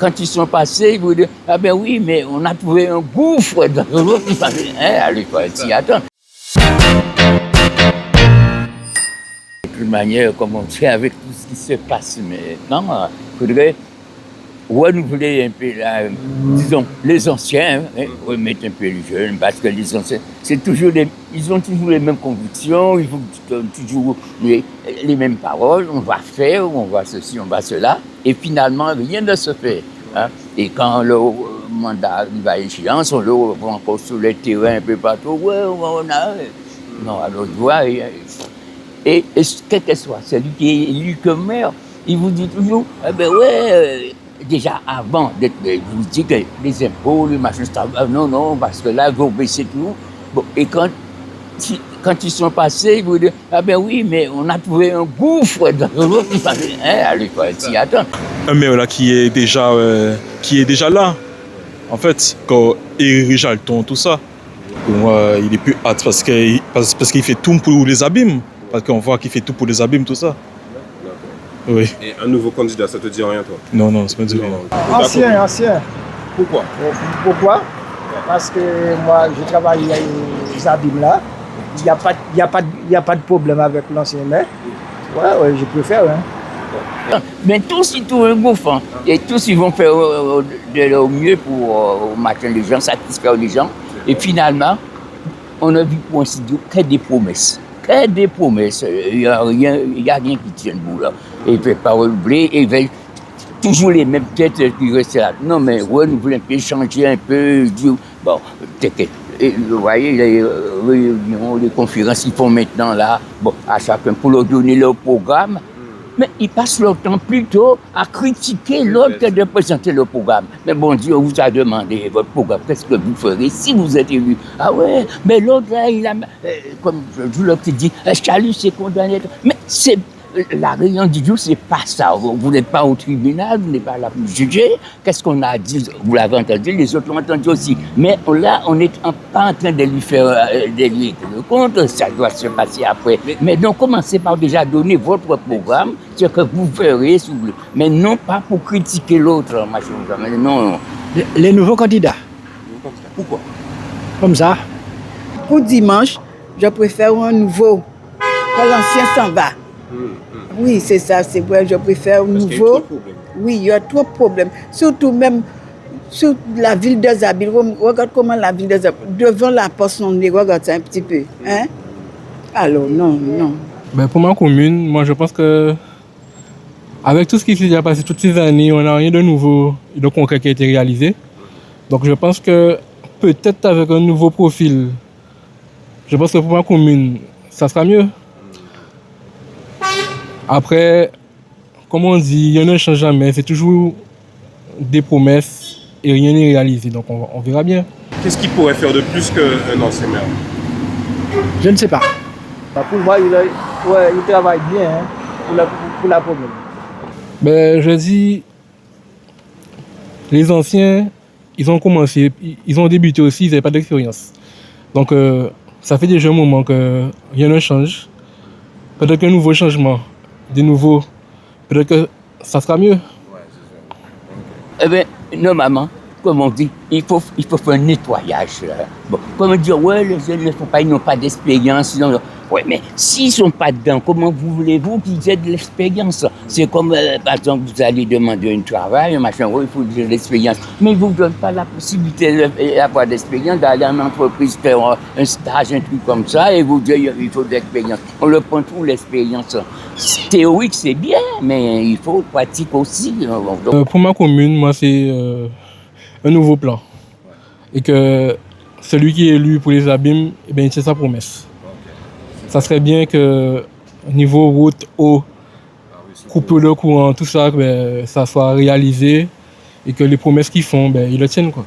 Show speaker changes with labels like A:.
A: quand ils sont passés, ils vous disent ah ben oui, mais on a trouvé un gouffre dans l'eau. Allez, quoi, s'y attendre. De toute manière, comme on fait avec tout ce qui se passe maintenant, il faudrait renouveler un peu, disons, les anciens, remettre un peu les jeunes, parce que les anciens, ils ont toujours les mêmes convictions, ils ont toujours les mêmes paroles, on va faire, on va ceci, on va cela, et finalement, rien ne se fait. Hein. Et quand le mandat arrive à échéance, on le reprend encore sur les terrains un peu partout, on a... Non, alors, tu vois, et quel que soit celui qui est élu comme maire, il vous dit toujours, déjà avant d'être maire, il vous dit que les impôts, les machins, non, parce que là, vous baissez tout. Bon, et quand ils sont passés, ils vous disent, ah ben oui, mais on a trouvé un gouffre dans l'eau. Allez, quoi, s'y attendre.
B: Un maire là qui est déjà là, en fait, quand Éric Jalton, tout ça, pour moi, il est plus hâte parce qu'il fait tout pour les abîmes. Parce qu'on voit qu'il fait tout pour les abîmes, tout ça. D'accord. Oui.
C: Et un nouveau candidat, ça te dit rien, toi?
B: Non, ça me dit rien.
D: Ancien.
C: Pourquoi?
D: Pourquoi? Parce que moi, je travaille à les abîmes là. Il n'y a pas de problème avec l'ancien maire. Ouais, je préfère. Hein.
A: Mais tous, ils trouvent un gouffre. Hein. Et tous, ils vont faire de leur mieux pour matin les gens, satisfaire les gens. Et finalement, on a vu pour ainsi dire que des promesses. Que des promesses. Il n'y a rien qui tient debout là. Et il ne fait pas renouveler. Et il toujours les mêmes têtes qui restent là. Non, mais renouveler un peu, changer un peu. Bon, t'inquiète. Et vous voyez, les réunions, les conférences qu'ils font maintenant là, bon, à chacun pour leur donner leur programme. Mais ils passent leur temps plutôt à critiquer l'autre que de présenter le programme. Mais bon Dieu, on vous a demandé votre programme, qu'est-ce que vous ferez si vous êtes élu? Ah ouais, mais l'autre là, il a, comme l'autre dit, Chalut c'est condamné. Mais c'est la réunion du jour, c'est pas ça. Vous n'êtes pas au tribunal, vous n'êtes pas là pour juger. Qu'est-ce qu'on a dit? Vous l'avez entendu, les autres l'ont entendu aussi. Mais là, on n'est pas en train de lui faire le compte, ça doit se passer après. Mais donc, commencez par déjà donner votre programme, ce que vous ferez, s'il vous plaît. Mais non pas pour critiquer l'autre, machin. Non.
D: Les nouveaux candidats.
C: Pourquoi?
D: Comme ça.
E: Pour dimanche, je préfère un nouveau. Quand l'ancien s'en va. Oui, c'est ça, c'est vrai, je préfère un nouveau. Oui, il y a trop de problèmes. Surtout même sur la ville de Zabil. Regarde comment la ville de Zabil, devant la poste, on regarde ça un petit peu. Hein? Alors, non.
F: Ben pour ma commune, moi je pense que avec tout ce qui s'est déjà passé toutes ces années, on n'a rien de nouveau, de concret qui a été réalisé. Donc je pense que peut-être avec un nouveau profil, je pense que pour ma commune, ça sera mieux. Après, comme on dit, rien ne change jamais, c'est toujours des promesses et rien n'est réalisé, donc on verra bien.
C: Qu'est-ce qu'il pourrait faire de plus qu'un ancien maire?
D: Je ne sais pas. Pour moi, il travaille bien hein, pour la commune.
F: Ben, je dis, les anciens, ils ont commencé, ils ont débuté aussi, ils n'avaient pas d'expérience. Donc, ça fait déjà un moment que rien ne change. Peut-être qu'un nouveau changement, peut-être que ça sera mieux.
A: Eh bien, normalement, comme on dit, il faut faire un nettoyage. Là. Bon, comment dire, les jeunes ils n'ont pas d'expérience. Oui, mais s'ils ne sont pas dedans, comment voulez-vous qu'ils aient de l'expérience? C'est comme, par exemple, vous allez demander un travail, un machin, il faut de l'expérience. Mais ils ne vous donnent pas la possibilité d'avoir de l'expérience, d'aller en entreprise, faire un stage, un truc comme ça, et vous dire il faut de l'expérience. On le prend tout, l'expérience. Théorique, c'est bien, mais il faut pratique aussi.
F: Pour ma commune, moi, c'est un nouveau plan. Et que celui qui est élu pour les abîmes, eh bien, c'est sa promesse. Ça serait bien que niveau route, eau, coupure de courant, tout ça, ben, ça soit réalisé et que les promesses qu'ils font, ben, ils le tiennent, quoi.